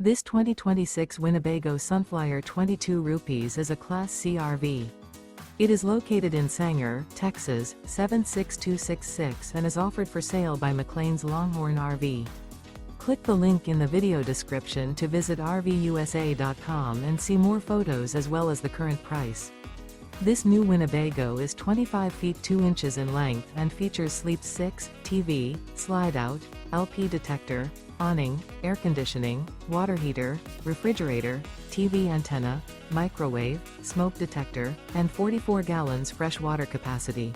This 2026 Winnebago Sunflyer 22 rupees is a Class C RV. It is located in Sanger, Texas, 76266 and is offered for sale by McClain's Longhorn RV. Click the link in the video description to visit RVUSA.com and see more photos as well as the current price. This new Winnebago is 25 feet 2 inches in length and features Sleep 6, TV, Slideout, LP Detector, Awning, air conditioning, water heater, refrigerator, TV antenna, microwave, smoke detector, and 44 gallons fresh water capacity.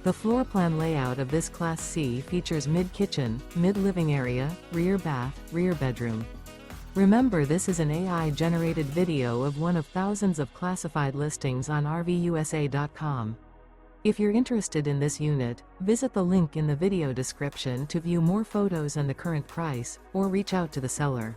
The floor plan layout of this Class C features mid-kitchen, mid-living area, rear bath, rear bedroom. Remember, this is an AI-generated video of one of thousands of classified listings on RVUSA.com. If you're interested in this unit, visit the link in the video description to view more photos and the current price, or reach out to the seller.